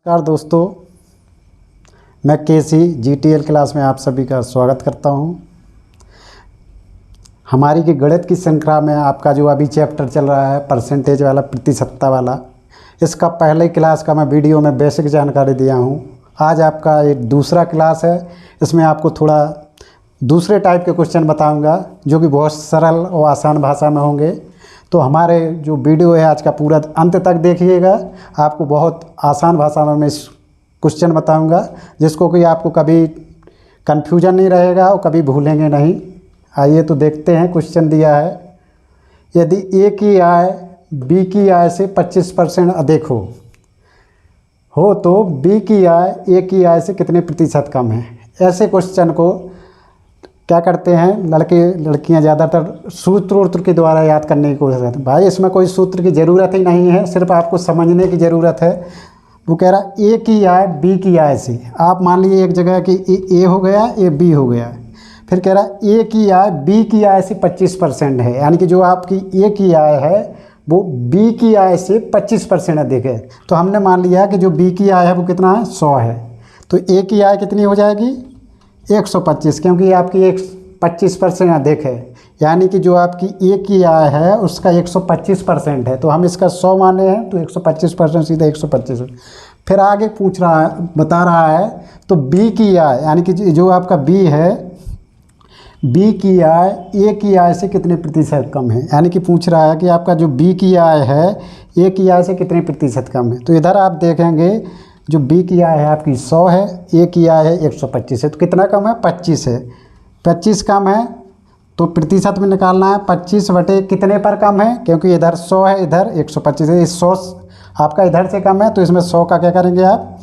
नमस्कार दोस्तों, मैं केसी जीटीएल क्लास में आप सभी का स्वागत करता हूं। हमारी की गणित की श्रृंखला में आपका जो अभी चैप्टर चल रहा है परसेंटेज वाला, प्रतिशतता वाला, इसका पहले क्लास का मैं वीडियो में बेसिक जानकारी दिया हूं। आज आपका एक दूसरा क्लास है, इसमें आपको थोड़ा दूसरे टाइप के क्वेश्चन बताऊंगा जो कि बहुत सरल और आसान भाषा में होंगे। तो हमारे जो वीडियो है आज का पूरा अंत तक देखिएगा। आपको बहुत आसान भाषा में मैं इस क्वेश्चन बताऊंगा जिसको कि आपको कभी कन्फ्यूजन नहीं रहेगा और कभी भूलेंगे नहीं। आइए तो देखते हैं। क्वेश्चन दिया है, यदि ए की आय बी की आय से 25% अधिक हो तो बी की आय ए की आय से कितने प्रतिशत कम है। ऐसे क्वेश्चन को क्या करते हैं लड़के लड़कियां ज़्यादातर सूत्र के द्वारा याद करने की कोशिश करते हैं। भाई इसमें कोई सूत्र की ज़रूरत ही नहीं है, सिर्फ आपको समझने की ज़रूरत है। वो कह रहा ए की आय बी की आय से, आप मान लीजिए एक जगह कि ए हो गया, ए बी हो गया। फिर कह रहा ए की आय बी की आय से 25% है, यानी कि जो आपकी ए की आय है वो बी की आय से 25% अधिक है। तो हमने मान लिया कि जो बी की आय है वो कितना है, 100 है। तो ए की आय कितनी हो जाएगी, 125, क्योंकि आपकी 25% अधिक है, यानी कि जो आपकी ए की आय है उसका 125% है। तो हम इसका 100 माने हैं तो 125% सीधा 125। फिर आगे पूछ रहा है, बता रहा है तो बी की आय, यानी कि जो आपका बी है, बी की आय ए की आय से कितने प्रतिशत कम है। यानी कि पूछ रहा है कि आपका जो बी की आय है ए की आय से कितने प्रतिशत कम है। तो इधर आप देखेंगे जो बी की आय है आपकी 100 है, ए की आय है 125 है। तो कितना कम है, 25 है। 25 कम है तो प्रतिशत में निकालना है 25 बटे कितने पर कम है, क्योंकि इधर 100 है इधर 125 है। 100 आपका इधर से कम है तो इसमें 100 का क्या करेंगे आप,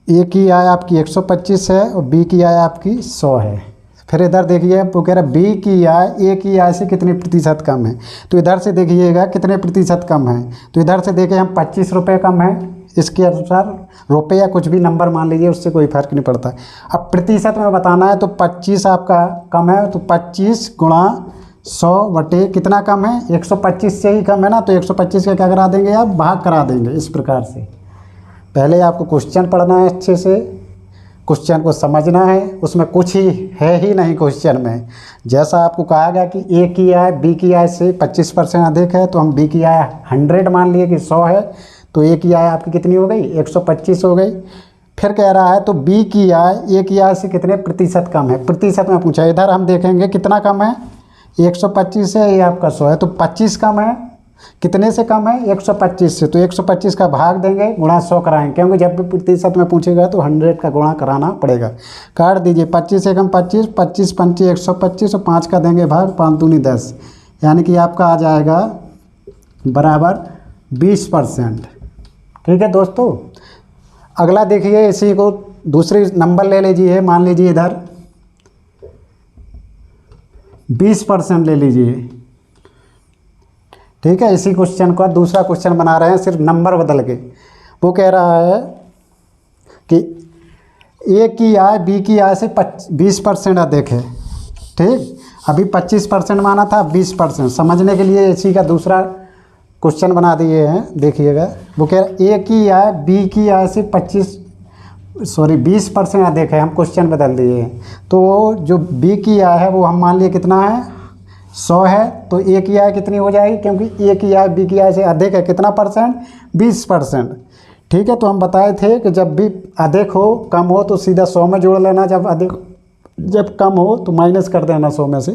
ए की आय आपकी 125 है और बी की आय आपकी 100 है। फिर इधर देखिए वो कह रहा है बी की आय ए की आय से कितने प्रतिशत कम है। तो इधर से देखिएगा कितने प्रतिशत कम है। तो इधर से देखें हम 25 रुपये कम है, इसके अनुसार रुपये या कुछ भी नंबर मान लीजिए, उससे कोई फर्क नहीं पड़ता। अब प्रतिशत में बताना है तो 25 आपका कम है, तो 25 गुणा 100 बटे कितना कम है, 125 से ही कम है ना। तो 125 का क्या करा देंगे आप, भाग करा देंगे। इस प्रकार से पहले आपको क्वेश्चन पढ़ना है, अच्छे से क्वेश्चन को समझना है। उसमें कुछ ही है ही नहीं क्वेश्चन में। जैसा आपको कहा गया कि ए की आय बी की आय से 25% अधिक है, तो हम बी की आय 100 मान लिए कि 100 है, तो ए की आय आपकी कितनी हो गई, 125 हो गई। फिर कह रहा है तो बी की आय ए की आय से कितने प्रतिशत कम है। प्रतिशत में पूछा, इधर हम देखेंगे कितना कम है, 125 है, ये आपका 100 है। तो 25 कम है, कितने से कम है, 125 से। तो 125 का भाग देंगे, गुणा 100 कराएंगे, क्योंकि जब भी प्रतिशत में पूछेगा तो 100 का गुणा कराना पड़ेगा। काट दीजिए, 25 से कम 25, 25 पंचे 125 और 5 का देंगे भाग, 5 दूनी 10, यानी कि आपका आ जाएगा बराबर 20%। ठीक है दोस्तों। अगला देखिए, इसी को दूसरी नंबर ले लीजिए, मान लीजिए इधर 20% ले लीजिए। ठीक है, इसी क्वेश्चन का दूसरा क्वेश्चन बना रहे हैं, सिर्फ नंबर बदल के। वो कह रहा है कि ए की आय बी की आय से 20% अधिक है। ठीक, अभी 25% माना था, 20%। समझने के लिए इसी का दूसरा क्वेश्चन बना दिए हैं, देखिएगा। वो कह रहा है ए की आय बी की आय से 20% अधिक है। हम क्वेश्चन बदल दिए हैं। तो जो बी की आय है वो हम मान लिए कितना है, 100 है। तो ए की आय कितनी हो जाएगी, क्योंकि ए की आय बी की आय से अधिक है, कितना परसेंट, 20%। ठीक है, तो हम बताए थे कि जब भी अधिक हो कम हो तो सीधा 100 में जोड़ लेना, जब कम हो तो माइनस कर देना 100 में से।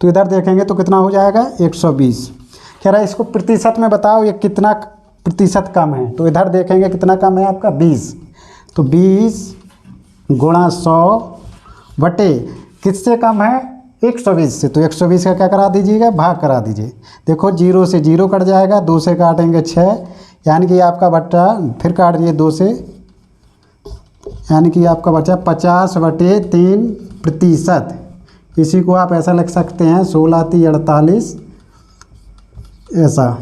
तो इधर देखेंगे तो कितना हो जाएगा, 120। कह रहा है इसको प्रतिशत में बताओ ये कितना प्रतिशत कम है। तो इधर देखेंगे कितना कम है आपका, 20। तो 20 गुणा 100 बटे किससे कम है, 120 से। तो 120 का क्या करा दीजिएगा, भाग करा दीजिए। देखो 0 से 0 कट जाएगा, 2 से काटेंगे 6, यानी कि आपका बच्चा, फिर काट दिए 2 से, यानी कि आपका बच्चा 50 बटे 3%। इसी को आप ऐसा लिख सकते हैं, 16 × 48, ऐसा,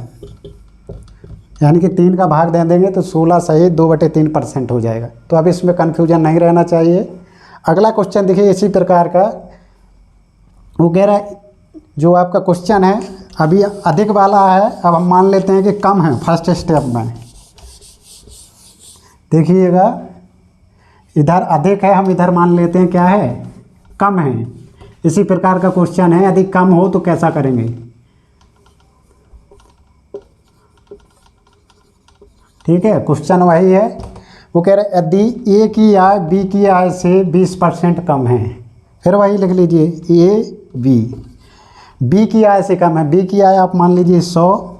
यानी कि 3 का भाग दे देंगे तो 16 सही 2/3% हो जाएगा। तो अब इसमें कन्फ्यूजन नहीं रहना चाहिए। अगला क्वेश्चन देखिए इसी प्रकार का। वो कह रहा है जो आपका क्वेश्चन है अभी अधिक वाला है, अब हम मान लेते हैं कि कम है फर्स्ट स्टेप में। देखिएगा इधर अधिक है, हम इधर मान लेते हैं क्या है, कम है। इसी प्रकार का क्वेश्चन है, यदि कम हो तो कैसा करेंगे। ठीक है, क्वेश्चन वही है। वो कह रहे यदि ए की आय बी की आय से 20% कम है, फिर वही लिख लीजिए ए बी की आय से कम है। बी की आय आप मान लीजिए 100।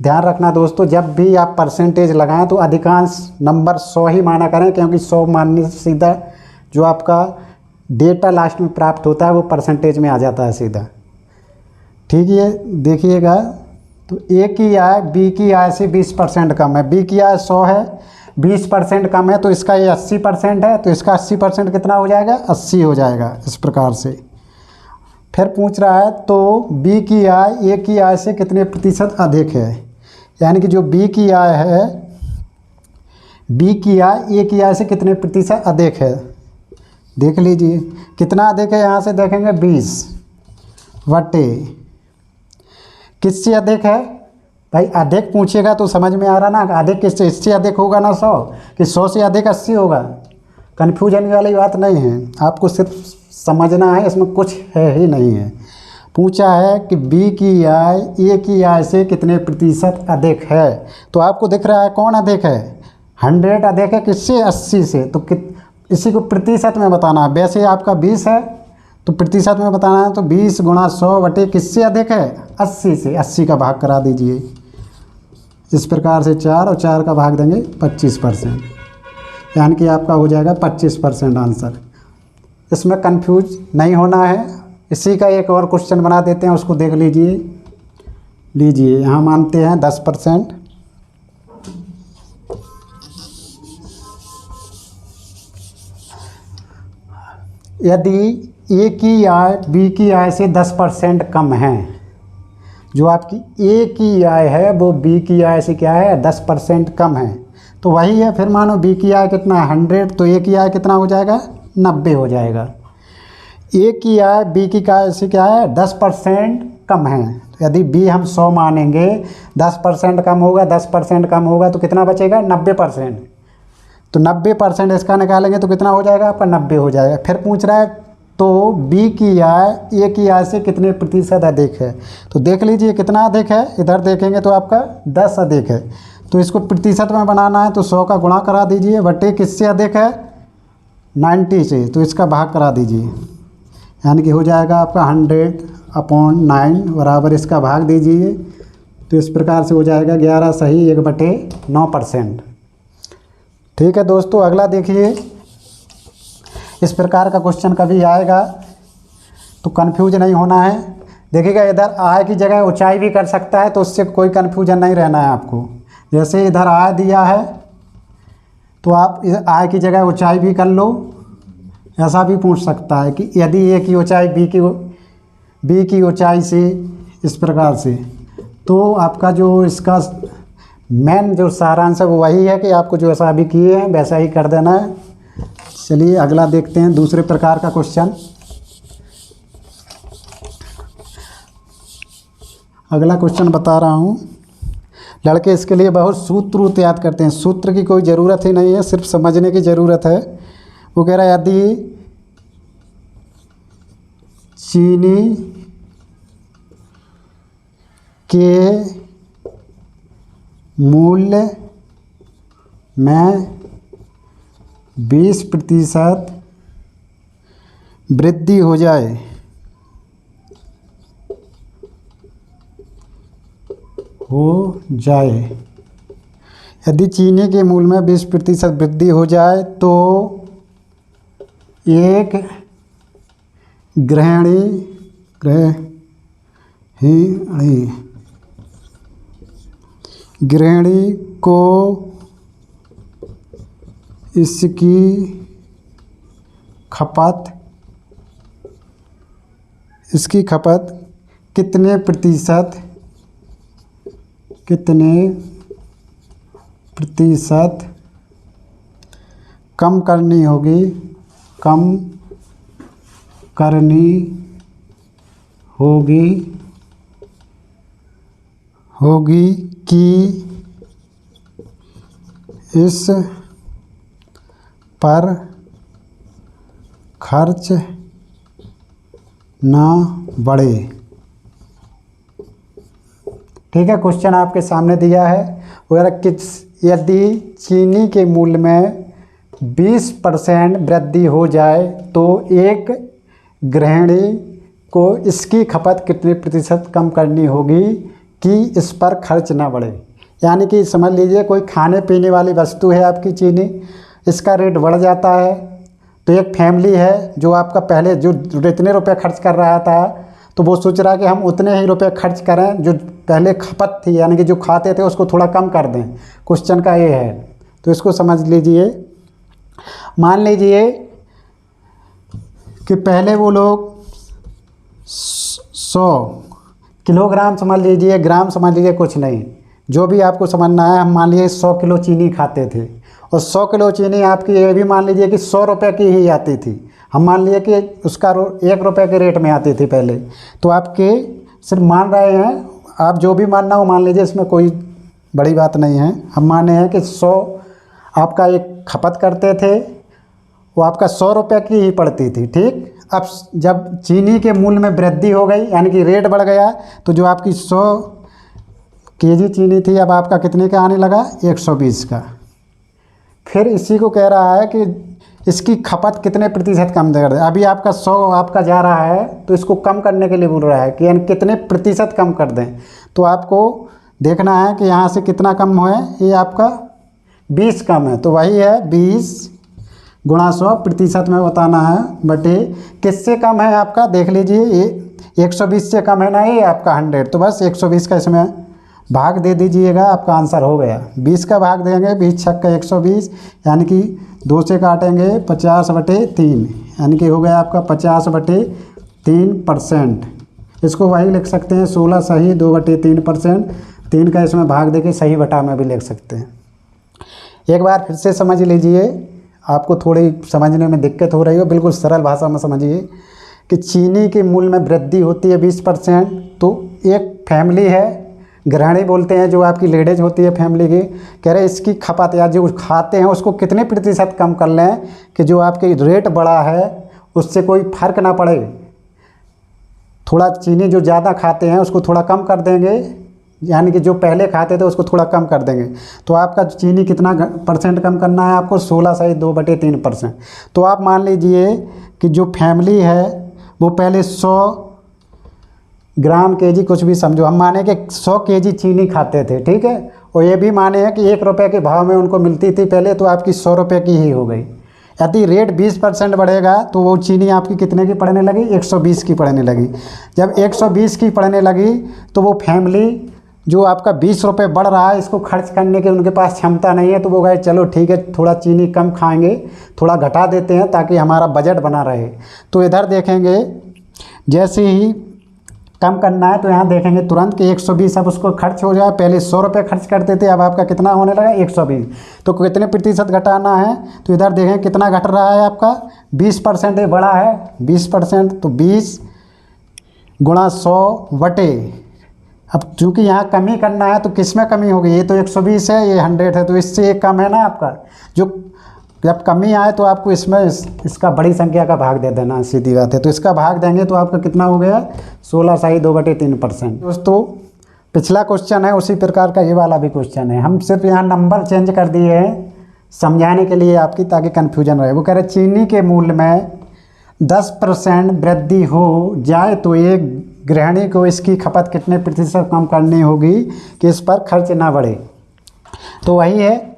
ध्यान रखना दोस्तों, जब भी आप परसेंटेज लगाएं तो अधिकांश नंबर 100 ही माना करें, क्योंकि 100 मानने से सीधा जो आपका डेटा लास्ट में प्राप्त होता है वो परसेंटेज में आ जाता है सीधा। ठीक है, देखिएगा तो ए की आय बी की आय से 20% कम है। बी की आय 100 है, 20% कम है, तो इसका ये 80% है, तो इसका 80% कितना हो जाएगा, 80 हो जाएगा। इस प्रकार से फिर पूछ रहा है तो बी की आय ए की आय से कितने प्रतिशत अधिक है, यानी कि जो बी की आय है, बी की आय ए की आय से कितने प्रतिशत अधिक है। देख लीजिए कितना अधिक है, यहाँ से देखेंगे 20 बटे किससे अधिक है। भाई अधिक पूछेगा तो समझ में आ रहा ना, अधिक किससे, इससे अधिक होगा ना 100, कि 100 से अधिक 80 होगा। कन्फ्यूजन वाली बात नहीं है, आपको सिर्फ समझना है, इसमें कुछ है ही नहीं है। पूछा है कि बी की आय ए की आय से कितने प्रतिशत अधिक है, तो आपको दिख रहा है कौन अधिक है, 100 अधिक है किससे, 80 से। तो इसी को प्रतिशत में बताना है। वैसे आपका 20 है तो प्रतिशत में बताना है, तो 20 गुणा 100 बटे किससे अधिक है, 80 से। 80 का भाग करा दीजिए इस प्रकार से 4 और 4 का भाग देंगे 25%, यानी कि आपका हो जाएगा 25% आंसर। इसमें कंफ्यूज नहीं होना है। इसी का एक और क्वेश्चन बना देते हैं, उसको देख लीजिए। यहाँ मानते हैं 10%। यदि ए की आय बी की आय से 10% कम है, जो आपकी ए की आय है वो बी की आय से क्या है, 10% कम है, तो वही है। फिर मानो बी की आय कितना है 100, तो ए की आय कितना हो जाएगा, 90 हो जाएगा। ए की आय बी की आय से क्या है, 10% कम है। यदि बी हम 100 मानेंगे, 10% कम होगा, 10% कम होगा तो कितना बचेगा, 90%। तो 90% इसका निकालेंगे तो कितना हो जाएगा आपका, 90 हो जाएगा। फिर पूछ रहा है तो बी की आय ए की आय से कितने प्रतिशत अधिक है, तो देख लीजिए कितना अधिक है। इधर देखेंगे तो आपका 10 अधिक है, तो इसको प्रतिशत में बनाना है तो 100 का गुणा करा दीजिए बटे किससे अधिक है, 90 से, तो इसका भाग करा दीजिए, यानी कि हो जाएगा आपका 100/9 बराबर इसका भाग दीजिए, तो इस प्रकार से हो जाएगा 11 सही 1/9%। ठीक है दोस्तों, अगला देखिए। इस प्रकार का क्वेश्चन कभी आएगा तो कंफ्यूज नहीं होना है। देखिएगा इधर आय की जगह ऊंचाई भी कर सकता है, तो उससे कोई कंफ्यूजन नहीं रहना है आपको। जैसे इधर आय दिया है तो आप आय की जगह ऊंचाई भी कर लो। ऐसा भी पूछ सकता है कि यदि ए की ऊंचाई बी की ऊंचाई से, इस प्रकार से, तो आपका जो इसका मेन जो सारांश है वो वही है कि आपको जो ऐसा अभी किए हैं वैसा ही कर देना है। चलिए अगला देखते हैं, दूसरे प्रकार का क्वेश्चन। अगला क्वेश्चन बता रहा हूँ। लड़के इसके लिए बहुत सूत्र याद करते हैं, सूत्र की कोई ज़रूरत ही नहीं है, सिर्फ समझने की ज़रूरत है। वो कह रहा है यदि चीनी के मूल्य में 20% वृद्धि हो जाए यदि चीनी के मूल्य में 20% वृद्धि हो जाए तो एक गृहिणी को इसकी खपत कितने प्रतिशत कम करनी होगी होगी कि इस पर खर्च ना बढ़े। ठीक है, क्वेश्चन आपके सामने दिया है। वगैरह यदि चीनी के मूल्य में 20% वृद्धि हो जाए तो एक गृहिणी को इसकी खपत कितने प्रतिशत कम करनी होगी कि इस पर खर्च ना बढ़े। यानी कि समझ लीजिए कोई खाने पीने वाली वस्तु है आपकी चीनी, इसका रेट बढ़ जाता है तो एक फैमिली है जो आपका पहले जो इतने रुपए खर्च कर रहा था तो वो सोच रहा है कि हम उतने ही रुपए खर्च करें जो पहले खपत थी, यानी कि जो खाते थे उसको थोड़ा कम कर दें। क्वेश्चन का ये है, तो इसको समझ लीजिए। मान लीजिए कि पहले वो लोग 100 किलोग्राम समझ लीजिए, ग्राम समझ लीजिए, कुछ नहीं, जो भी आपको समझना है। हम मान लीजिए 100 किलो चीनी खाते थे और 100 किलो चीनी आपकी ये भी मान लीजिए कि 100 रुपये की ही आती थी। हम मान लिए कि उसका 1 रुपये के रेट में आती थी पहले। तो आपके सिर्फ मान रहे हैं, आप जो भी मानना हो मान लीजिए, इसमें कोई बड़ी बात नहीं है। हम माने हैं कि 100 आपका एक खपत करते थे, वो आपका 100 रुपये की ही पड़ती थी। ठीक, अब जब चीनी के मूल्य में वृद्धि हो गई यानी कि रेट बढ़ गया तो जो आपकी 100 केजी चीनी थी अब आपका कितने का आने लगा, 120 का। फिर इसी को कह रहा है कि इसकी खपत कितने प्रतिशत कम कर दें। अभी आपका 100 आपका जा रहा है तो इसको कम करने के लिए बोल रहा है कि यानी कितने प्रतिशत कम कर दें। तो आपको देखना है कि यहाँ से कितना कम है, ये आपका 20 कम है, तो वही है 20 गुणा 100 प्रतिशत में बताना है बटे किससे कम है आपका, देख लीजिए ये 120 से कम है ना, ये आपका 100, तो बस 120 का इसमें भाग दे दीजिएगा, आपका आंसर हो गया। 20 का भाग देंगे, 20 छक्का का 120, यानी कि 2 से काटेंगे 50/3, यानी कि हो गया आपका 50/3%। इसको वही लिख सकते हैं 16 सही 2/3%। 3 का इसमें भाग देके सही बटा में भी लिख सकते हैं। एक बार फिर से समझ लीजिए, आपको थोड़ी समझने में दिक्कत हो रही हो, बिल्कुल सरल भाषा में समझिए कि चीनी के मूल्य में वृद्धि होती है 20%। तो एक फैमिली है, गृहिणी बोलते हैं जो आपकी लेडीज होती है फैमिली की, कह रहे इसकी खपत या जो खाते हैं उसको कितने प्रतिशत कम कर लें कि जो आपके रेट बढ़ा है उससे कोई फर्क ना पड़े। थोड़ा चीनी जो ज़्यादा खाते हैं उसको थोड़ा कम कर देंगे, यानी कि जो पहले खाते थे उसको थोड़ा कम कर देंगे। तो आपका चीनी कितना % कम करना है आपको, 16 सही 2/3%। तो आप मान लीजिए कि जो फैमिली है वो पहले 100 ग्राम केजी कुछ भी समझो, हम माने कि 100 केजी चीनी खाते थे, ठीक है, और ये भी माने हैं कि 1 रुपये के भाव में उनको मिलती थी पहले, तो आपकी 100 रुपये की ही हो गई। यदि रेट 20% बढ़ेगा तो वो चीनी आपकी कितने की पड़ने लगी, 120 की पड़ने लगी। जब 120 की पड़ने लगी तो वो फैमिली जो आपका 20 रुपये बढ़ रहा है इसको खर्च करने की उनके पास क्षमता नहीं है, तो वो गए चलो ठीक है थोड़ा चीनी कम खाएंगे, थोड़ा घटा देते हैं ताकि हमारा बजट बना रहे। तो इधर देखेंगे जैसे ही कम करना है तो यहाँ देखेंगे तुरंत कि 120 अब उसको खर्च हो जाए, पहले 100 रुपये खर्च करते थे, अब आपका कितना होने लगा 120। तो कितने प्रतिशत घटाना है, तो इधर देखें कितना घट रहा है आपका 20% बड़ा है 20%, तो 20 गुणा 100 बटे, अब चूँकि यहाँ कमी करना है तो किस में कमी होगी, ये तो 120 है ये 100 है, तो इससे एक कम है ना आपका। जो जब कमी आए तो आपको इसमें इसका बड़ी संख्या का भाग दे देना, सीधी बात है। तो इसका भाग देंगे तो आपका कितना हो गया 16 सही 2/3%। दोस्तों पिछला क्वेश्चन है उसी प्रकार का ये वाला भी क्वेश्चन है, हम सिर्फ यहाँ नंबर चेंज कर दिए हैं समझाने के लिए आपकी, ताकि कन्फ्यूजन रहे। वो कह रहे चीनी के मूल्य में 10% वृद्धि हो जाए तो एक गृहिणी को इसकी खपत कितने प्रतिशत कम करनी होगी कि इस पर खर्च ना बढ़े। तो वही है,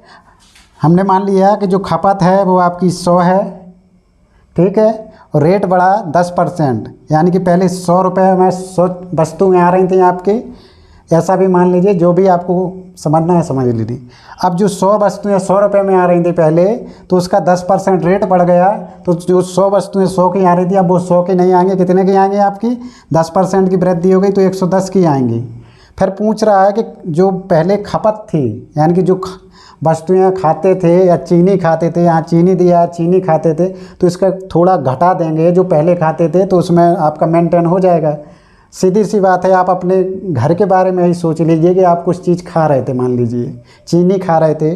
हमने मान लिया कि जो खपत है वो आपकी 100 है, ठीक है, और रेट बढ़ा 10%, यानी कि पहले 100 रुपये में 100 वस्तुएँ आ रही थी आपकी, ऐसा भी मान लीजिए, जो भी आपको समझना है समझ लीजिए। अब जो 100 वस्तुएँ 100 रुपये में आ रही थी पहले, तो उसका 10% रेट बढ़ गया, तो जो 100 वस्तुएँ 100 की आ रही थी अब वो 100 की नहीं आएंगी, कितने की आएंगी आपकी 10% की वृद्धि हो गई तो 110 की आएंगी। फिर पूछ रहा है कि जो पहले खपत थी, यानी कि जो वस्तुएँ खाते थे या चीनी खाते थे, यहाँ चीनी दिया चीनी खाते थे, तो इसका थोड़ा घटा देंगे, जो पहले खाते थे तो उसमें आपका मेंटेन हो जाएगा। सीधी सी बात है, आप अपने घर के बारे में ही सोच लीजिए कि आप कुछ चीज़ खा रहे थे, मान लीजिए चीनी खा रहे थे,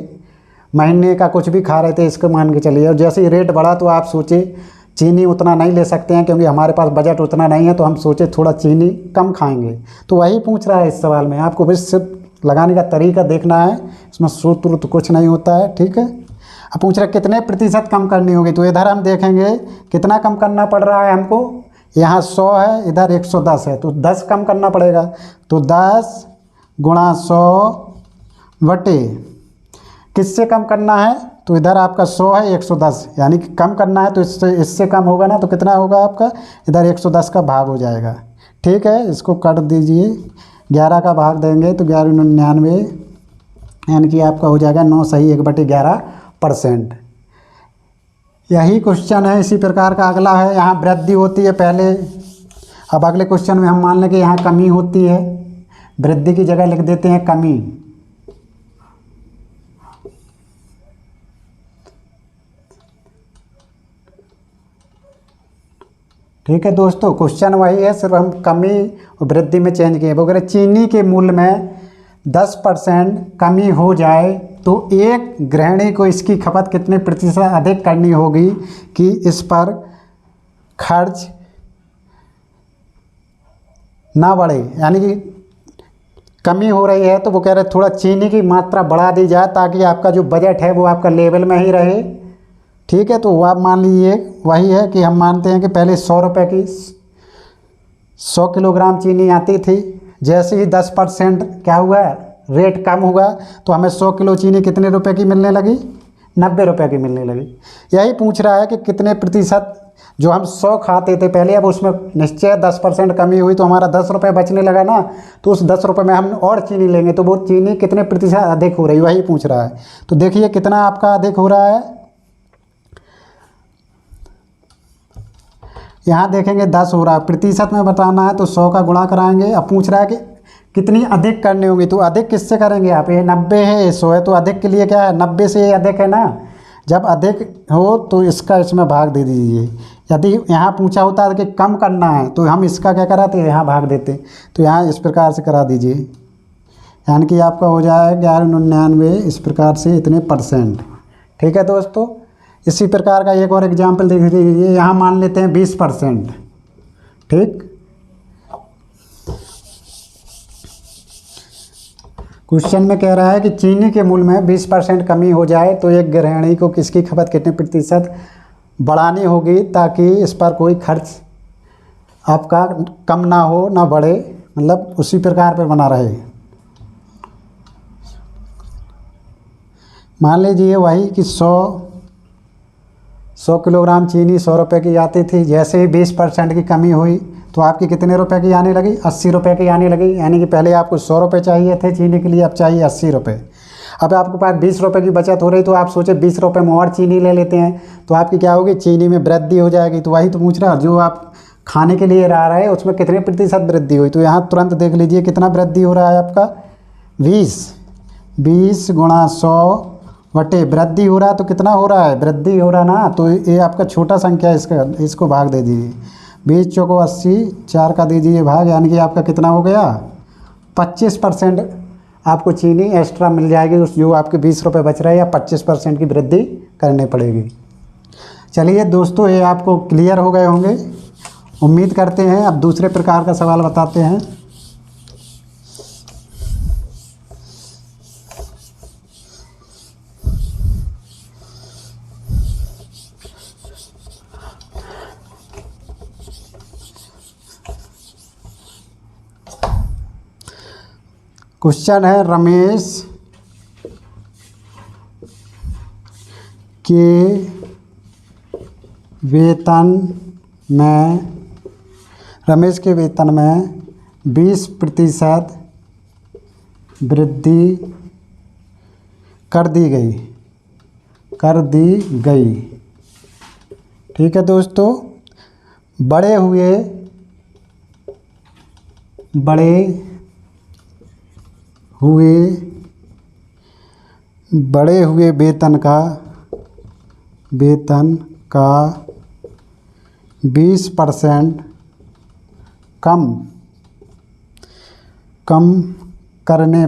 महीने का कुछ भी खा रहे थे, इसको मान के चलिए, और जैसे ही रेट बढ़ा तो आप सोचे चीनी उतना नहीं ले सकते हैं क्योंकि हमारे पास बजट उतना नहीं है, तो हम सोचे थोड़ा चीनी कम खाएंगे। तो वही पूछ रहा है इस सवाल में, आपको बस सिर्फ लगाने का तरीका देखना है, इसमें सूत्र तो कुछ नहीं होता है, ठीक है। अब पूछ रहा है कितने प्रतिशत कम करनी होगी, तो इधर हम देखेंगे कितना कम करना पड़ रहा है हमको, यहाँ 100 है, इधर 110 है, तो 10 कम करना पड़ेगा। तो 10 गुणा 100 बटे किससे कम करना है, तो इधर आपका 100 है, 110 यानी कि कम करना है, तो इससे कम होगा ना, तो कितना होगा आपका, इधर 110 का भाग हो जाएगा, ठीक है। इसको काट दीजिए, 11 का भाग देंगे तो 11×99 यानी कि आपका हो जाएगा 9 सही 1/11%। यही क्वेश्चन है, इसी प्रकार का अगला है, यहाँ वृद्धि होती है पहले। अब अगले क्वेश्चन में हम मान लें कि यहाँ कमी होती है, वृद्धि की जगह लिख देते हैं कमी। ठीक है दोस्तों, क्वेश्चन वही है, सिर्फ हम कमी और वृद्धि में चेंज किए। वगैरह चीनी के मूल्य में 10% कमी हो जाए तो एक गृहिणी को इसकी खपत कितने प्रतिशत अधिक करनी होगी कि इस पर खर्च ना बढ़े। यानी कि कमी हो रही है तो वो कह रहे थोड़ा चीनी की मात्रा बढ़ा दी जाए ताकि आपका जो बजट है वो आपका लेवल में ही रहे, ठीक है। तो वो आप मान लीजिए वही है कि हम मानते हैं कि पहले 100 रुपये की 100 किलोग्राम चीनी आती थी, जैसे ही 10% क्या हुआ रेट कम हुआ तो हमें 100 किलो चीनी कितने रुपए की मिलने लगी, 90 रुपये की मिलने लगी। यही पूछ रहा है कि कितने प्रतिशत, जो हम 100 खाते थे पहले, अब उसमें निश्चय 10% कमी हुई तो हमारा 10 रुपये बचने लगा ना, तो उस 10 रुपये में हम और चीनी लेंगे तो वो चीनी कितने प्रतिशत अधिक हो रही है, वही पूछ रहा है। तो देखिए कितना आपका अधिक हो रहा है, यहाँ देखेंगे 10 हो रहा है, प्रतिशत में बताना है तो 100 का गुणा कराएंगे। अब पूछ रहा है कि कितनी अधिक करनी होगी, तो अधिक किससे करेंगे आप, ये 90 है, ये 100 है, तो अधिक के लिए क्या है, 90 से ये अधिक है ना, जब अधिक हो तो इसका इसमें भाग दे दीजिए। यदि यहाँ पूछा होता है कि कम करना है तो हम इसका क्या कराते, यहाँ भाग देते, तो यहाँ इस प्रकार से करा दीजिए, यानी कि आपका हो जाएगा 1199 इस प्रकार से इतने %। ठीक है दोस्तों, इसी प्रकार का एक और एग्जाम्पल देख लीजिए, यहाँ मान लेते हैं 20%, ठीक। क्वेश्चन में कह रहा है कि चीनी के मूल्य में 20% कमी हो जाए तो एक गृहिणी को किसकी खपत कितने प्रतिशत बढ़ानी होगी ताकि इस पर कोई खर्च आपका कम ना हो ना बढ़े, मतलब उसी प्रकार पे बना रहे। मान लीजिए वही कि 100 किलोग्राम चीनी 100 रुपये की आती थी, जैसे ही 20% की कमी हुई तो आपकी कितने रुपए की आने लगी, 80 रुपये की आने लगी। यानी कि पहले आपको 100 रुपये चाहिए थे चीनी के लिए, अब चाहिए 80 रुपये। अब आपके पास 20 रुपये की बचत हो रही तो आप सोचे 20 रुपये में और चीनी ले लेते हैं, तो आपकी क्या होगी, चीनी में वृद्धि हो जाएगी। तो वही तो पूछ रहा, जो आप खाने के लिए रह रहे हैं उसमें कितने प्रतिशत वृद्धि हुई, तो यहाँ तुरंत देख लीजिए कितना वृद्धि हो रहा है आपका, 20 गुणा 100 बटे वृद्धि हो रहा है तो कितना हो रहा है, वृद्धि हो रहा ना, तो ये आपका छोटा संख्या है, इसको भाग दे दीजिए, 20 चौको 80, 4 का दीजिए भाग, यानी कि आपका कितना हो गया, 25% आपको चीनी एक्स्ट्रा मिल जाएगी, उस जो आपके 20 रुपये बच रहे हैं, या 25% की वृद्धि करनी पड़ेगी। चलिए दोस्तों, ये आपको क्लियर हो गए होंगे, उम्मीद करते हैं। अब दूसरे प्रकार का सवाल बताते हैं। क्वेश्चन है, रमेश के वेतन में 20% वृद्धि कर दी गई। ठीक है दोस्तों, बढ़े हुए वेतन का 20% कम कम करने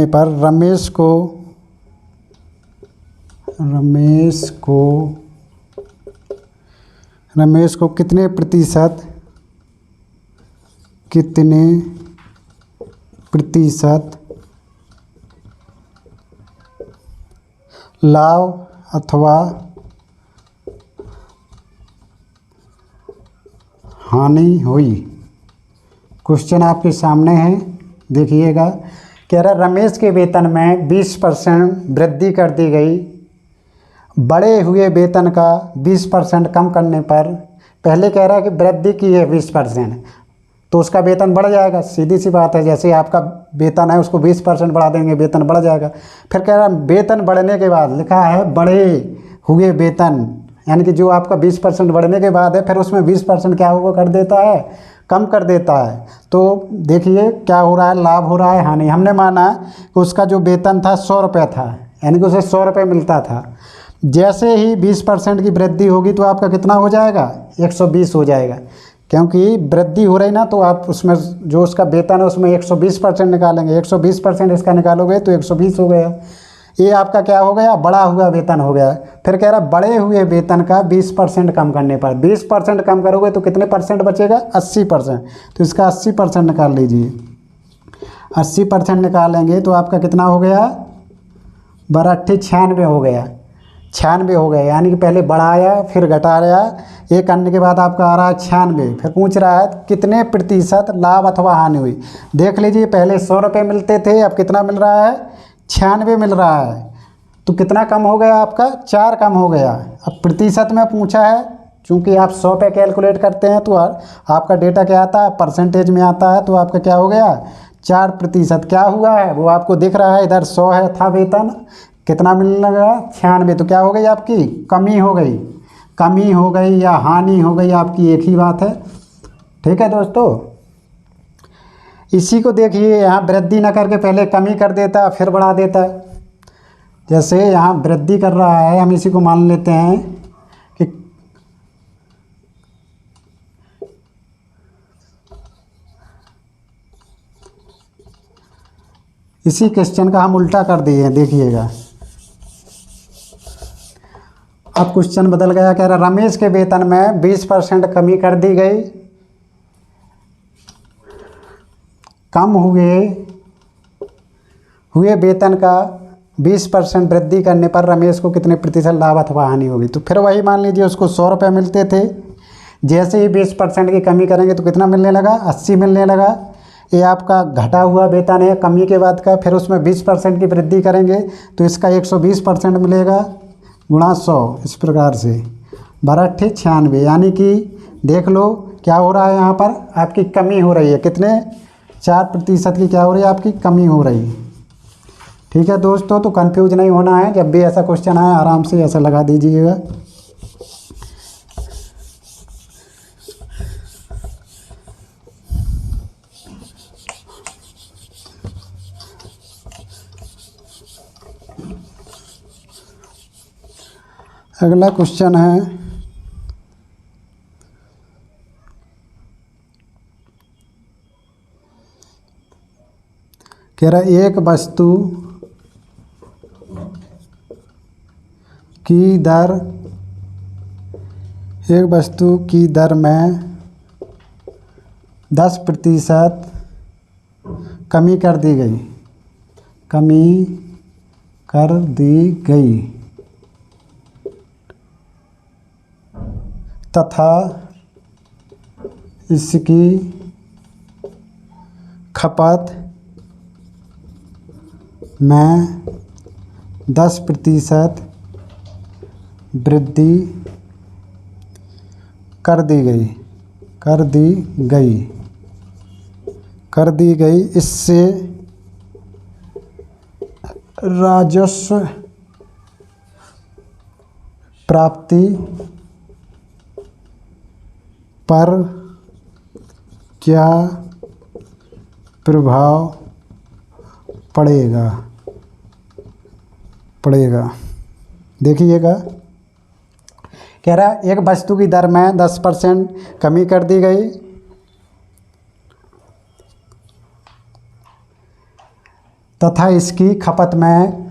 पर रमेश को कितने प्रतिशत लाभ अथवा हानि हुई। क्वेश्चन आपके सामने है, देखिएगा। कह रहा रमेश के वेतन में 20% वृद्धि कर दी गई। बढ़े हुए वेतन का 20% कम करने पर, पहले कह रहा है कि वृद्धि की है 20%, तो उसका वेतन बढ़ जाएगा। सीधी सी बात है, जैसे आपका वेतन है उसको 20% बढ़ा देंगे, वेतन बढ़ जाएगा। फिर कह रहा है वेतन बढ़ने के बाद, लिखा है बढ़े हुए वेतन, यानी कि जो आपका 20% बढ़ने के बाद है, फिर उसमें 20% क्या होगा कर देता है, कम कर देता है। तो देखिए क्या हो रहा है, लाभ हो रहा है हानि। हमने माना कि उसका जो वेतन था 100 रुपये था, यानी कि उसे 100 रुपये मिलता था। जैसे ही 20% की वृद्धि होगी तो आपका कितना हो जाएगा, 120 हो जाएगा। क्योंकि वृद्धि हो रही ना, तो आप उसमें जो उसका वेतन है उसमें 120% निकालेंगे। 120% इसका निकालोगे तो 120 हो गया। ये आपका क्या हो गया, बढ़ा हुआ वेतन हो गया। फिर कह रहा है बढ़े हुए वेतन का 20% कम करने पर, 20% कम करोगे तो कितने परसेंट बचेगा, 80%। तो इसका 80% निकाल लीजिए। 80% निकालेंगे तो आपका कितना हो गया, 96 हो गया। 96 हो गया, यानी कि पहले बढ़ाया फिर घटाया, ये करने के बाद आपका आ रहा है 96। फिर पूछ रहा है कितने प्रतिशत लाभ अथवा हानि हुई। देख लीजिए, पहले 100 रुपये मिलते थे, अब कितना मिल रहा है, 96 मिल रहा है। तो कितना कम हो गया आपका, 4 कम हो गया। अब प्रतिशत में पूछा है, चूँकि आप 100 पे कैलकुलेट करते हैं तो आपका डेटा क्या आता है, परसेंटेज में आता है। तो आपका क्या हो गया, 4% क्या हुआ है वो आपको दिख रहा है। इधर 100 है था वेतन, कितना मिलने लगा, 96। तो क्या हो गई आपकी, कमी हो गई। कमी हो गई या हानि हो गई, आपकी एक ही बात है। ठीक है दोस्तों, इसी को देखिए, यहाँ वृद्धि न करके पहले कमी कर देता फिर बढ़ा देता। जैसे यहाँ वृद्धि कर रहा है, हम इसी को मान लेते हैं कि इसी क्वेश्चन का हम उल्टा कर दिए, देखिएगा। अब क्वेश्चन बदल गया। कह रहा रमेश के वेतन में 20% कमी कर दी गई। कम हुए वेतन का 20% वृद्धि करने पर रमेश को कितने प्रतिशत लाभ अथवा हानि होगी। तो फिर वही मान लीजिए, उसको 100 रुपये मिलते थे, जैसे ही 20% की कमी करेंगे तो कितना मिलने लगा, 80 मिलने लगा। ये आपका घटा हुआ वेतन है कमी के बाद का, फिर उसमें 20% की वृद्धि करेंगे तो इसका 120% मिलेगा, गुणा 100। इस प्रकार से 12 96, यानी कि देख लो क्या हो रहा है, यहाँ पर आपकी कमी हो रही है। कितने, 4% की क्या हो रही है, आपकी कमी हो रही है। ठीक है दोस्तों, तो कंफ्यूज नहीं होना है। जब भी ऐसा क्वेश्चन आए आराम से ऐसा लगा दीजिएगा। अगला क्वेश्चन है, कह रहा एक वस्तु की दर में 10% कमी कर दी गई तथा इसकी खपत में 10% वृद्धि कर दी गई। इससे राजस्व प्राप्ति पर क्या प्रभाव पड़ेगा। देखिएगा कह रहा है एक वस्तु की दर में 10% कमी कर दी गई तथा इसकी खपत में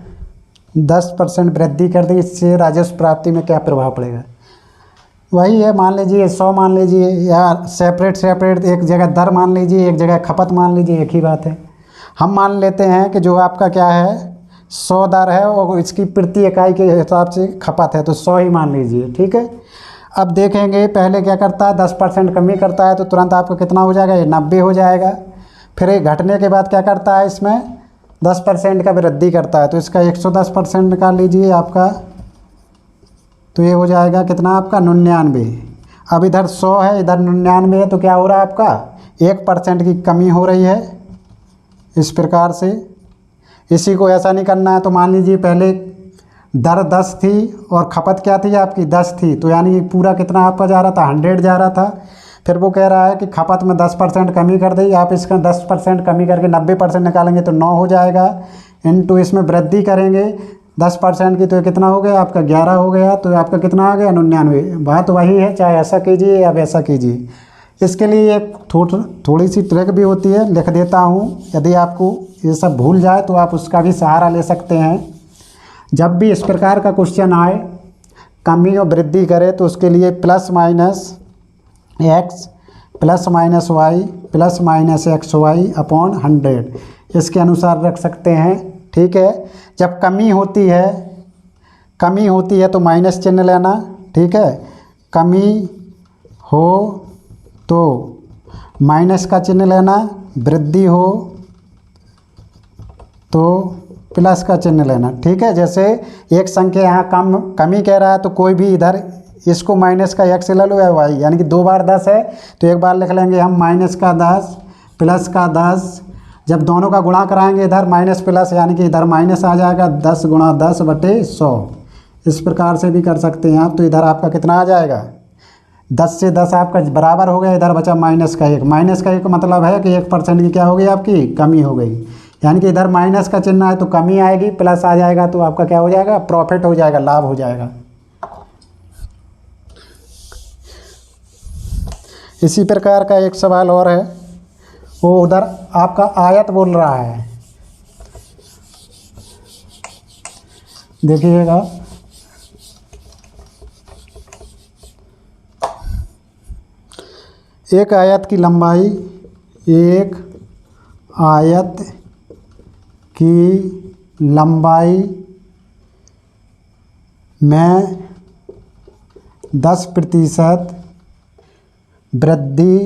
10% वृद्धि कर दी, इससे राजस्व प्राप्ति में क्या प्रभाव पड़ेगा। वही है, मान लीजिए 100 मान लीजिए, या सेपरेट एक जगह दर मान लीजिए, एक जगह खपत मान लीजिए, एक ही बात है। हम मान लेते हैं कि जो आपका क्या है 100 दर है और इसकी प्रति इकाई के हिसाब से खपत है, तो 100 ही मान लीजिए, ठीक है। अब देखेंगे पहले क्या करता है, 10% कमी करता है तो तुरंत आपको कितना हो जाएगा, ये 90 हो जाएगा। फिर ये घटने के बाद क्या करता है, इसमें 10% का वृद्धि करता है, तो इसका 110% निकाल लीजिए आपका, तो ये हो जाएगा कितना आपका 99। अब इधर 100 है, इधर 99 है, तो क्या हो रहा है आपका 1% की कमी हो रही है। इस प्रकार से इसी को ऐसा नहीं करना है, तो मान लीजिए पहले दर 10 थी और खपत क्या थी आपकी 10 थी, तो यानी पूरा कितना आपका जा रहा था 100 जा रहा था। फिर वो कह रहा है कि खपत में 10% कमी कर दी, आप इसका 10% कमी करके 90% निकालेंगे तो 9 हो जाएगा, इनटू इसमें वृद्धि करेंगे 10% की, तो कितना हो गया आपका 11 हो गया, तो आपका कितना आ गया 99। बात वही है, चाहे ऐसा कीजिए या वैसा कीजिए। इसके लिए एक थोड़ी सी ट्रिक भी होती है, लिख देता हूँ, यदि आपको ये सब भूल जाए तो आप उसका भी सहारा ले सकते हैं। जब भी इस प्रकार का क्वेश्चन आए कमी और वृद्धि करे तो उसके लिए plus minus x plus minus y plus minus x y upon 100 इसके अनुसार रख सकते हैं, ठीक है। जब कमी होती है तो माइनस चिन्ह लेना, ठीक है। कमी हो तो माइनस का चिन्ह लेना, वृद्धि हो तो प्लस का चिन्ह लेना, ठीक है। जैसे एक संख्या यहाँ कमी कह रहा है तो कोई भी इधर इसको माइनस का एक्स ले लो या वाई, यानी कि 2 बार 10 है तो एक बार लिख लेंगे हम माइनस का 10 प्लस का 10। जब दोनों का गुणा कराएंगे इधर माइनस प्लस, यानी कि इधर माइनस आ जाएगा 10 गुणा 10 बटे 100। इस प्रकार से भी कर सकते हैं आप। तो इधर आपका कितना आ जाएगा 10 से 10 आपका बराबर हो गया, इधर बचा माइनस का 1। माइनस का 1 मतलब है कि 1% की क्या हो गई आपकी कमी हो गई, यानी कि इधर माइनस का चिन्ह है तो कमी आएगी, प्लस आ जाएगा तो आपका क्या हो जाएगा प्रॉफिट हो जाएगा, लाभ हो जाएगा। इसी प्रकार का एक सवाल और है, वो उधर आपका आयत बोल रहा है, देखिएगा। एक आयत की लंबाई में 10% वृद्धि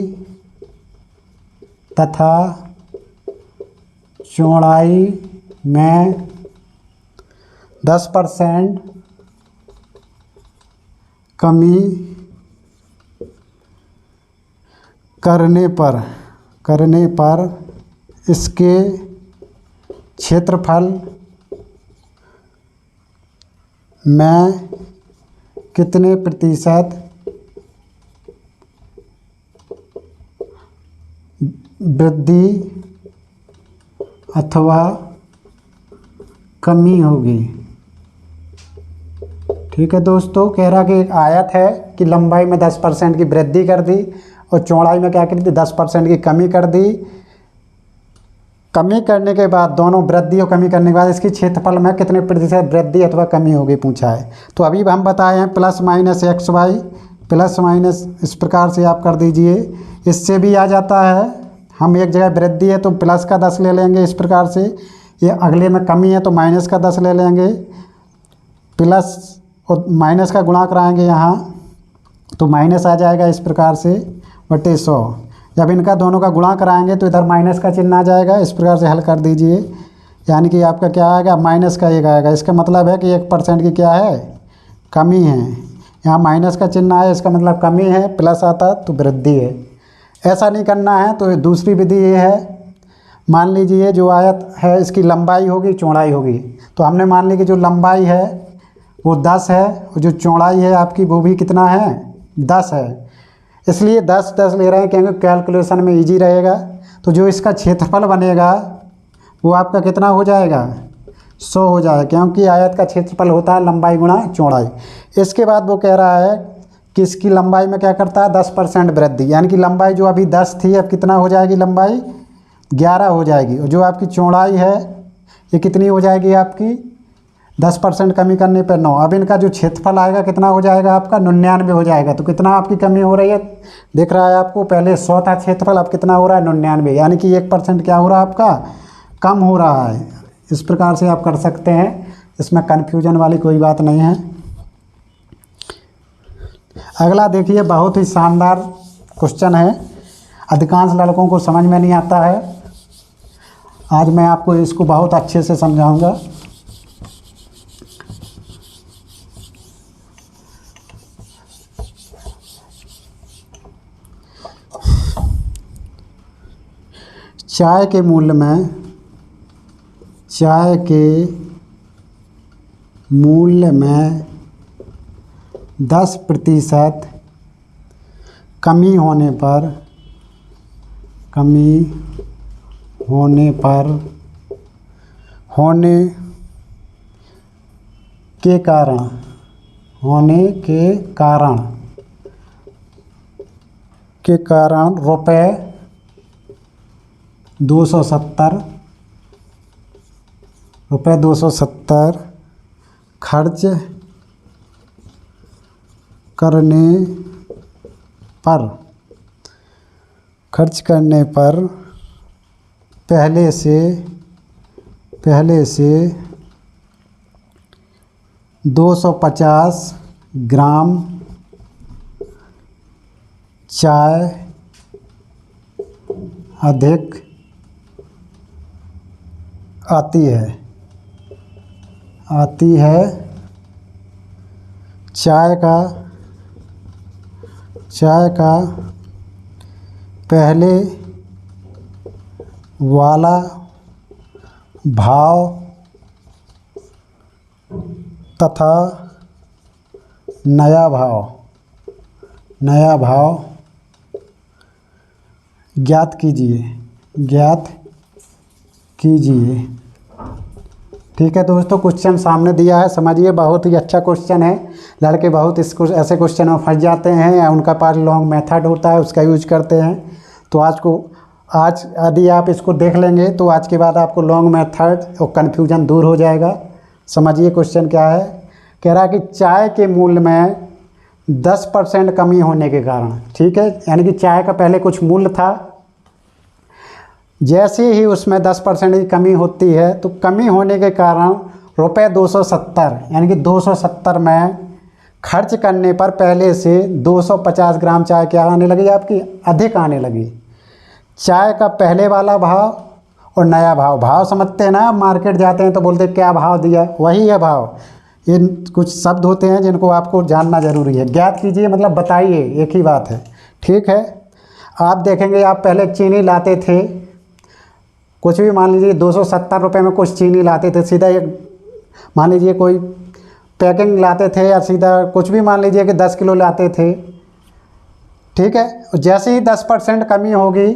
तथा चौड़ाई में 10% कमी करने पर इसके क्षेत्रफल में कितने प्रतिशत वृद्धि अथवा कमी होगी। ठीक है दोस्तों, कह रहा कि एक आयत है कि लंबाई में 10% की वृद्धि कर दी और चौड़ाई में क्या कर दी 10% की कमी कर दी। कमी करने के बाद दोनों वृद्धि और कमी करने के बाद इसकी क्षेत्रफल में कितने प्रतिशत वृद्धि अथवा कमी होगी पूछा है। तो अभी हम बताए हैं plus minus x Y plus minus इस प्रकार से आप कर दीजिए। इससे भी आ जाता है, हम एक जगह वृद्धि है तो प्लस का 10 ले लेंगे इस प्रकार से, ये अगले में कमी है तो माइनस का 10 ले लेंगे, प्लस और माइनस का गुणा कराएंगे यहाँ तो माइनस आ जाएगा इस प्रकार से बटे 100। जब इनका दोनों का गुणा कराएंगे तो इधर माइनस का चिन्ह आ जाएगा, इस प्रकार से हल कर दीजिए। यानी कि आपका क्या आएगा माइनस का 1 आएगा। इसका मतलब है कि 1% की क्या है कमी है। यहाँ माइनस का चिन्ह आया इसका मतलब कमी है, प्लस आता तो वृद्धि है। ऐसा नहीं करना है तो दूसरी विधि ये है, मान लीजिए जो आयत है इसकी लंबाई होगी चौड़ाई होगी, तो हमने मान ली कि जो लंबाई है वो 10 है और जो चौड़ाई है आपकी वो भी कितना है 10 है, इसलिए 10 ले रहे हैं क्योंकि कैलकुलेशन में इजी रहेगा। तो जो इसका क्षेत्रफल बनेगा वो आपका कितना हो जाएगा 100 हो जाएगा, क्योंकि आयत का क्षेत्रफल होता है लंबाई गुणा चौड़ाई। इसके बाद वो कह रहा है कि इसकी लंबाई में क्या करता है 10% वृद्धि, यानी कि लंबाई जो अभी 10 थी अब कितना हो जाएगी, लंबाई 11 हो जाएगी। और जो आपकी चौड़ाई है ये कितनी हो जाएगी आपकी 10% कमी करने पर 9। अब इनका जो क्षेत्रफल आएगा कितना हो जाएगा आपका 99 हो जाएगा। तो कितना आपकी कमी हो रही है, दिख रहा है आपको, पहले 100 था क्षेत्रफल, अब कितना हो रहा है 99, यानी कि 1% क्या हो रहा है आपका कम हो रहा है। इस प्रकार से आप कर सकते हैं, इसमें कन्फ्यूजन वाली कोई बात नहीं है। अगला देखिए, बहुत ही शानदार क्वेश्चन है, अधिकांश लड़कों को समझ में नहीं आता है। आज मैं आपको इसको बहुत अच्छे से समझाऊंगा। चाय के मूल्य में 10% कमी होने के कारण रुपये 270 खर्च करने पर पहले से 250 ग्राम चाय अधिक आती है। चाय का पहले वाला भाव तथा नया भाव ज्ञात कीजिए। ठीक है दोस्तों, क्वेश्चन सामने दिया है, समझिए, बहुत ही अच्छा क्वेश्चन है। लड़के बहुत इसको ऐसे क्वेश्चन में फंस जाते हैं, या उनका पास लॉन्ग मेथड होता है उसका यूज करते हैं। तो आज यदि आप इसको देख लेंगे तो आज के बाद आपको लॉन्ग मेथड और कन्फ्यूजन दूर हो जाएगा। समझिए क्वेश्चन क्या है, कह रहा है कि चाय के मूल्य में 10% कमी होने के कारण, ठीक है, यानी कि चाय का पहले कुछ मूल्य था, जैसे ही उसमें 10% की कमी होती है तो कमी होने के कारण रुपये 270, यानी कि 270 में खर्च करने पर पहले से 250 ग्राम चाय क्या आने लगी आपकी अधिक आने लगी। चाय का पहले वाला भाव और नया भाव समझते हैं ना, मार्केट जाते हैं तो बोलते हैं क्या भाव दिया, वही है भाव। ये कुछ शब्द होते हैं जिनको आपको जानना ज़रूरी है। ज्ञात कीजिए मतलब बताइए, एक ही बात है, ठीक है। आप देखेंगे, आप पहले चीनी लाते थे, कुछ भी मान लीजिए 270 रुपये में कुछ चीनी लाते थे, सीधा एक मान लीजिए कोई पैकिंग लाते थे, या सीधा कुछ भी मान लीजिए कि 10 किलो लाते थे, ठीक है। जैसे ही 10% कमी होगी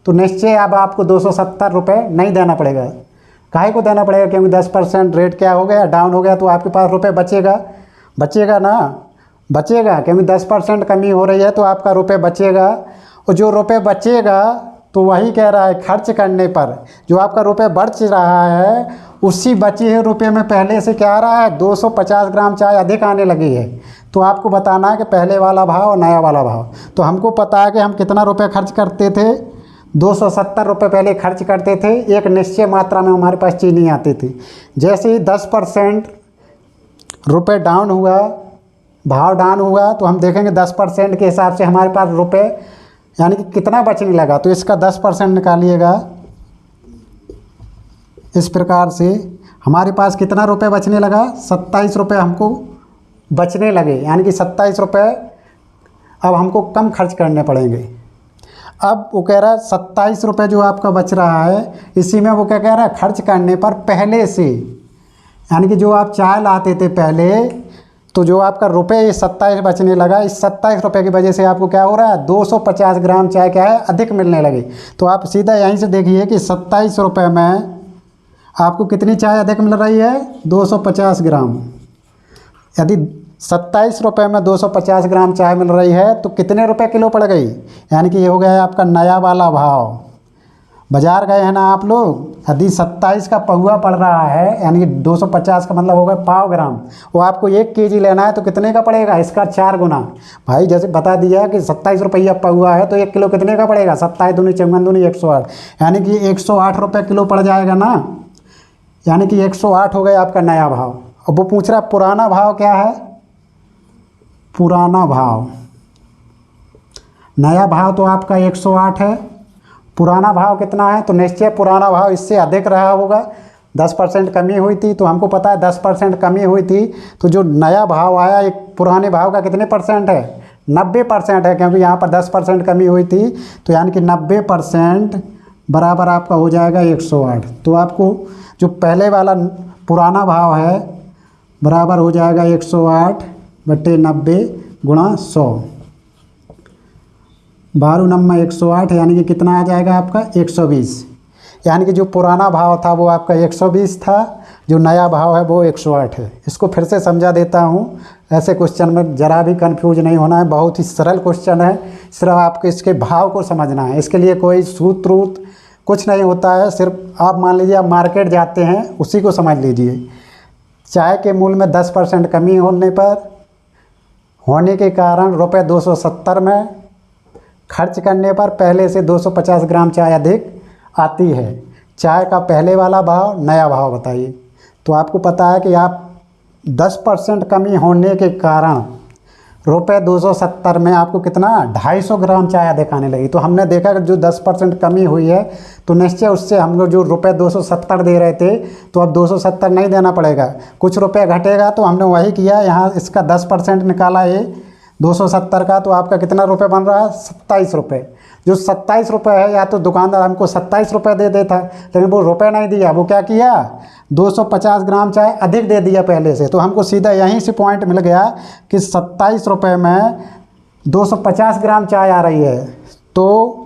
तो निश्चय अब आपको 270 रुपये नहीं देना पड़ेगा। काहे को देना पड़ेगा, क्योंकि 10% रेट क्या हो गया, डाउन हो गया, तो आपके पास रुपये बचेगा ना, क्योंकि 10% कमी हो रही है तो आपका रुपये बचेगा। और जो रुपये बचेगा तो वही कह रहा है खर्च करने पर जो आपका रुपये बच रहा है, उसी बचे हुए रुपये में पहले से क्या आ रहा है 250 ग्राम चाय अधिक आने लगी है। तो आपको बताना है कि पहले वाला भाव और नया वाला भाव। तो हमको पता है कि हम कितना रुपये खर्च करते थे, 270 रुपये पहले खर्च करते थे, एक निश्चय मात्रा में हमारे पास चीनी आती थी। जैसे ही 10% रुपये डाउन हुआ, भाव डाउन हुआ, तो हम देखेंगे 10% के हिसाब से हमारे पास रुपये यानी कि कितना बचने लगा। तो इसका 10% निकालिएगा, इस प्रकार से हमारे पास कितना रुपये बचने लगा, 27 रुपये हमको बचने लगे, यानी कि 27 रुपये अब हमको कम खर्च करने पड़ेंगे। अब वो कह रहा है 27 रुपये जो आपका बच रहा है, इसी में वो क्या कह रहा है खर्च करने पर पहले से, यानी कि जो आप चाय लाते थे पहले, तो जो आपका रुपये 27 बचने लगा, इस 27 रुपये की वजह से आपको क्या हो रहा है 250 ग्राम चाय क्या है अधिक मिलने लगी। तो आप सीधा यहीं से देखिए कि 27 रुपये में आपको कितनी चाय अधिक मिल रही है 250 ग्राम। यदि 27 रुपये में 250 ग्राम चाय मिल रही है तो कितने रुपए किलो पड़ गई, यानी कि ये हो गया आपका नया वाला भाव। बाज़ार गए हैं ना आप लोग, यदि 27 का पहुआ पड़ रहा है यानी कि 250 का मतलब हो गया पाव ग्राम, वो आपको 1 केजी लेना है तो कितने का पड़ेगा, इसका 4 गुना। भाई जैसे बता दिया कि 27 रुपया पहुआ है तो 1 किलो कितने का पड़ेगा, 27 दूनी 54 दूनी 108, यानी कि 108 रुपये किलो पड़ जाएगा ना, यानी कि 108 हो गया आपका नया भाव। अब वो पूछ रहा है पुराना भाव क्या है, पुराना भाव, नया भाव तो आपका 108 है, पुराना भाव कितना है, तो निश्चय पुराना भाव इससे अधिक रहा होगा। 10% कमी हुई थी तो हमको पता है 10% कमी हुई थी, तो जो नया भाव आया एक पुराने भाव का कितने परसेंट है, 90% है, क्योंकि यहाँ पर 10% कमी हुई थी, तो यानी कि 90% बराबर आपका हो जाएगा 108। तो आपको जो पहले वाला पुराना भाव है बराबर हो जाएगा 108 बटे 90 गुणा 100, 12 नम्मा 108, यानी कि कितना आ जाएगा आपका 120। यानी कि जो पुराना भाव था वो आपका 120 था, जो नया भाव है वो 108 है। इसको फिर से समझा देता हूँ, ऐसे क्वेश्चन में ज़रा भी कंफ्यूज नहीं होना है, बहुत ही सरल क्वेश्चन है, सिर्फ आपको इसके भाव को समझना है। इसके लिए कोई सूत्र कुछ नहीं होता है, सिर्फ आप मान लीजिए आप मार्केट जाते हैं उसी को समझ लीजिए। चाय के मूल्य में 10% कमी होने के कारण रुपये 270 में खर्च करने पर पहले से 250 ग्राम चाय अधिक आती है। चाय का पहले वाला भाव नया भाव बताइए। तो आपको पता है कि आप 10% कमी होने के कारण रुपये 270 में आपको कितना 250 ग्राम चाय अधिक आने लगी। तो हमने देखा कि जो 10% कमी हुई है तो निश्चय उससे हम लोग जो रुपये 270 दे रहे थे तो अब 270 नहीं देना पड़ेगा, कुछ रुपये घटेगा। तो हमने वही किया, यहाँ इसका 10% निकाला ये 270 का, तो आपका कितना रुपये बन रहा है 27 रुपये। जो 27 रुपये है, या तो दुकानदार हमको 27 रुपये दे देता, लेकिन वो रुपये नहीं दिया, वो क्या किया 250 ग्राम चाय अधिक दे दिया पहले से। तो हमको सीधा यहीं से पॉइंट मिल गया कि 27 रुपये में 250 ग्राम चाय आ रही है, तो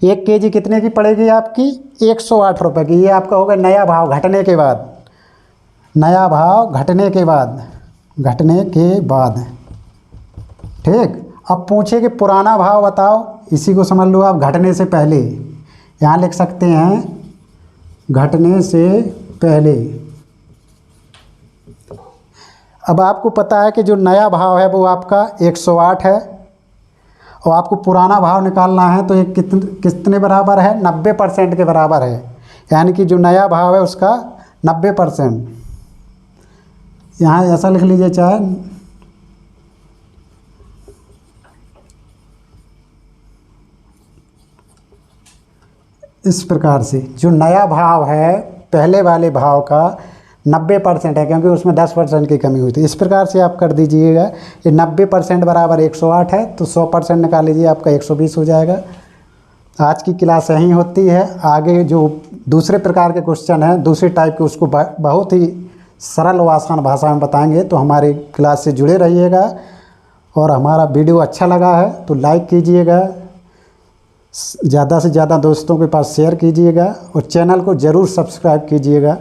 1 केजी कितने की पड़ेगी आपकी 108 रुपये की। ये आपका होगा नया भाव घटने के बाद, नया भाव घटने के बाद ठीक। अब पूछे कि पुराना भाव बताओ, इसी को समझ लो आप घटने से पहले, यहाँ लिख सकते हैं घटने से पहले। अब आपको पता है कि जो नया भाव है वो आपका 108 है, और आपको पुराना भाव निकालना है तो ये कितने बराबर है 90% के बराबर है, यानी कि जो नया भाव है उसका 90%। यहाँ ऐसा लिख लीजिए चाहे इस प्रकार से, जो नया भाव है पहले वाले भाव का 90% है, क्योंकि उसमें 10% की कमी हुई थी। इस प्रकार से आप कर दीजिएगा, ये 90% बराबर 108 है, तो 100% निकाल लीजिए, आपका 120 हो जाएगा। आज की क्लास यहीं होती है। आगे जो दूसरे प्रकार के क्वेश्चन हैं दूसरे टाइप के, उसको बहुत ही सरल और आसान भाषा में बताएंगे, तो हमारे क्लास से जुड़े रहिएगा। और हमारा वीडियो अच्छा लगा है तो लाइक कीजिएगा, ज़्यादा से ज़्यादा दोस्तों के पास शेयर कीजिएगा, और चैनल को ज़रूर सब्सक्राइब कीजिएगा।